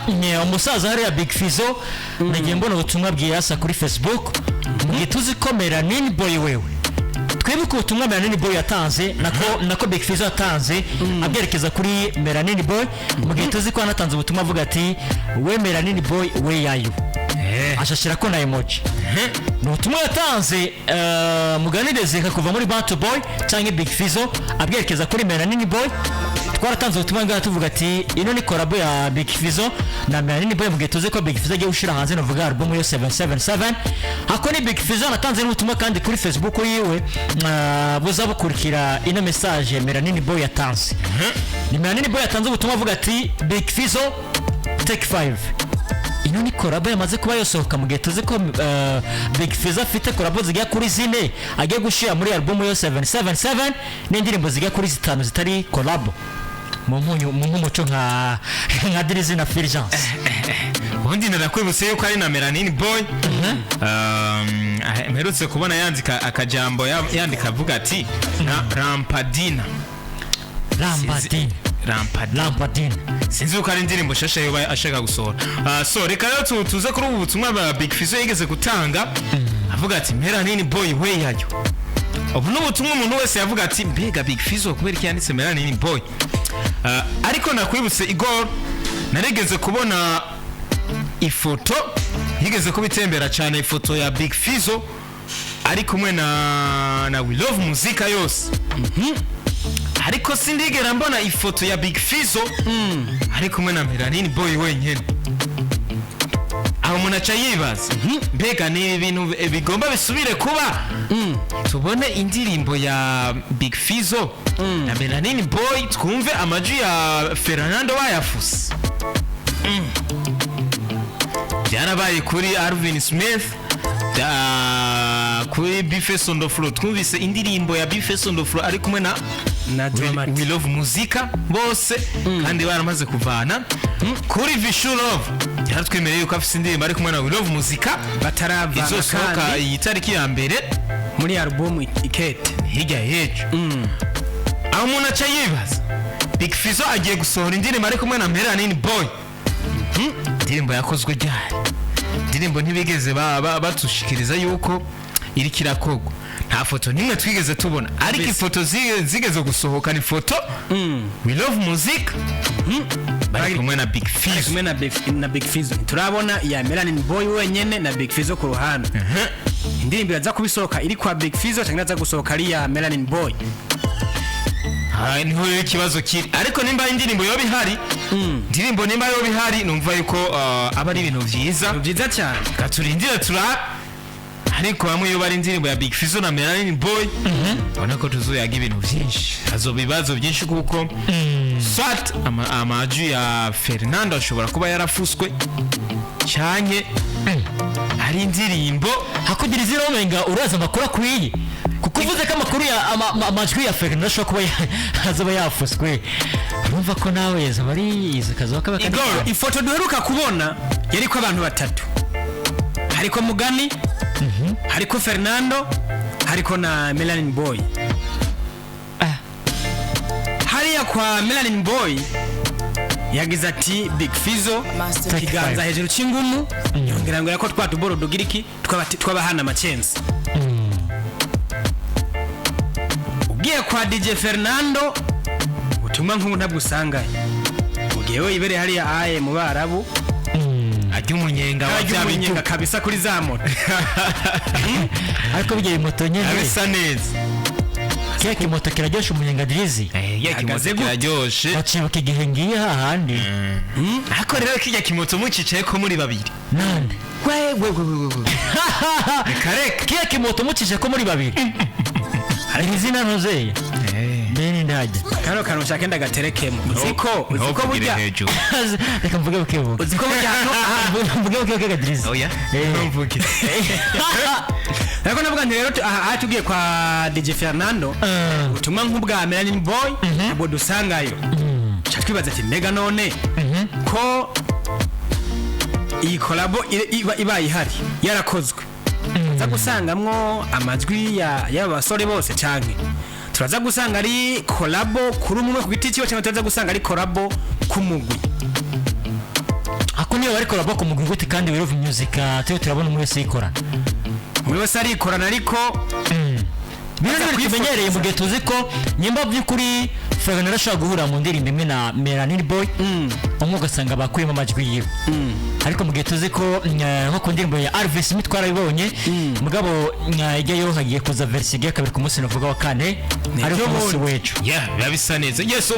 umusaza hariya Big Fizzo nagiye mbona ubutumwa bwiyasa kuri Facebook tuzi ko MELANIN BOY wewe twibuka ubutumwa MELANIN BOY yatanze nako Big Fizzo yatanze abyerekeza kuri MELANIN BOY mu gihe tuzi ko anatanze ubutumwa avuga ati we MELANIN BOY we yayo ashashira ko na emoji no ubutumwa yatanze muganirize kuva muri Bantu Boy cyangwa Big Fizzo abyerekeza kuri MELANIN BOY twaratanze ubutumwa ngaha tuvuga ati ino ni collab ya Big Fizzo na MELANIN BOY mu gihe tuzi ko Big Fizzo agiye gushira hanze no vuga album yo 777 hako ni Big Fizzo anatanze n'ubutumwa kandi kuri Facebook yiwe buzabukurikira ino message ya MELANIN BOY yatanze ni MELANIN BOY yatanze ubutumwa avuga ati Big Fizzo take 5 ino ni collab yamaze kuba yosohoka mu gihe tuzi ko Big Fizzo afite collab zigiye kuri zine agiye gushira muri album yo 777 n'indirimbo zigiye kuri zitanu zitari collab mu muco nka Drizzy na Fulgence ubundi narakwibutse yuko ari na MELANIN BOY mperutse kubona yandika akajambo yandika avuga ati Lampadina sinzi uko ari indirimbo shasha yoba ashaka gusohora so reka rero tuze kuri ubu butumwa bwa Big Fizzo yigeze gutanga avuga ati MELANIN BOY we yayo ubu n'ubutumwa umuntu wese yavuga ati mbega Big Fizzo kubera iki yanditse MELANIN BOY ariko nakwibutse Igor naregeze kubona ifoto yigeze kubitembera cyane ifoto ya Big Fizzo ari kumwe na We Love Muzika yose ariko sindigera mbona ifoto ya Big Fizzo ari kumwe na MELANIN BOY wenyene aho munaca yibaza mbega ni ibintu bigomba bisubire kuba tubone indirimbo ya Big Fizzo na MELANIN BOY twumve amajwi ya Fernando bayafuse byarabaye kuri Alvin Smith kuri bafuse on the floor twumvise indirimbo ya bafuse on the floor ari kumwe na We Love Muzika bose kandi baramaze kuvana kuri Vishu Love yaratwemereye yuko afite indirimbo ari kumwe na We Love Muzika bataravana izosohoka iyi tariki ya mbere muri album Ikete hirya yejo aho umuntu aca yibaza Big Fizzo agiye gusohora indirimbo ari kumwe na MELANIN BOY indirimbo yakozwe ryari indirimbo ntibigeze batushikiriza yuko iri kirakogwa nta foto nimwe twigeze tubona ariko ifoto zigeze gusohoka ni foto We Love Muzika bari kumwe na Big Fizzo na Big Fizzo turabona ya MELANIN BOY wenyene na Big Fizzo ku ruhande indirimbo yaza kubisohoka iri kwa Big Fizzo cyangwa yaza gusohoka ari ya MELANIN BOY niho rero ikibazo kiri ariko nimba indirimbo yo bihari indirimbo nimba yo bihari numva yuko aba ari ibintu byiza cyane katurindira ariko bamwe iyo bari indirimbo ya Big Fizzo na MELANIN BOY ubona ko tuzoyaga ibintu byinshi hazoba ibibazo byinshi kuko swat amajwi ya Fernando ashobora kuba yarafuswe cyane ari indirimbo hakugira izira omenga uraza amakuru akwiye kuko uvuze ko amakuru ya amajwi ya Fernando ashobora kuba azoba yafuswe urumva ko nawe yazaba ari izakazo kabaka ifoto duheruka kubona yari ko abantu batatu hariko Mugani hariko Fernando hariko na MELANIN BOY hariya kwa MELANIN BOY yagize ati Big Fizzo kiganza hejuru cy'ingumu yongera ngo yako twatuboro dugiriki twabahana amacense ugiye kwa DJ Fernando utumwa nk'ubu ntabwo usangaye ugiye we ibere hariya aye mu Barabu ajya umunyenga wabyaminyenga kabisa kuri za moto ariko bigiye moto nyene abisa neza keke moto kiraryosha umunyenga Drizzy kimoto kiraryoshe bacibuka igihe ngiye hahandi ariko rero kijya kimoto mucicaye ko muri babiri nande we kareka keke moto mucicaye ko muri babiri hari izina ntuzeye bene ndajya kano nshaka ndagaterekemo uziko burya reka mvuge bukebuke uziko burya mvuge bukebuke Drizzy oya mvuge ariko navuga nti rero aha tugiye kwa DJ Fernando utumwa nk'ubwa MELANIN BOY abo dusangayo twibaza ati mega none ko iyi collabo iba ihari yarakozwe za gusangamwo amajwi y'abasore bose canke turaza gusanga ari collabo kuri umwe ku giti cyo cyangwa turaza gusanga ari collabo kumugwi ariko niyo bari korabo ku mugwi kandi We Love Muzika tyo turabona umwe wese yikorana umwe wese arikorana ariko bino ni tumenyereye mu gihe tuzi ko nyimba by'ukuri Fernando arashaka guhura mu ndirimbo imwe na Melanin Boy umwe ugasanga bakuyemo amajwi yiwe ariko mu gihe tuzi ko nko ku ndirimbo ya Alves mitwara bibonye mugabo ijyayo hagiye kuza version ya kabiri ku munsi navuga wa kane ariko munsi wecu yeah babisa neza yes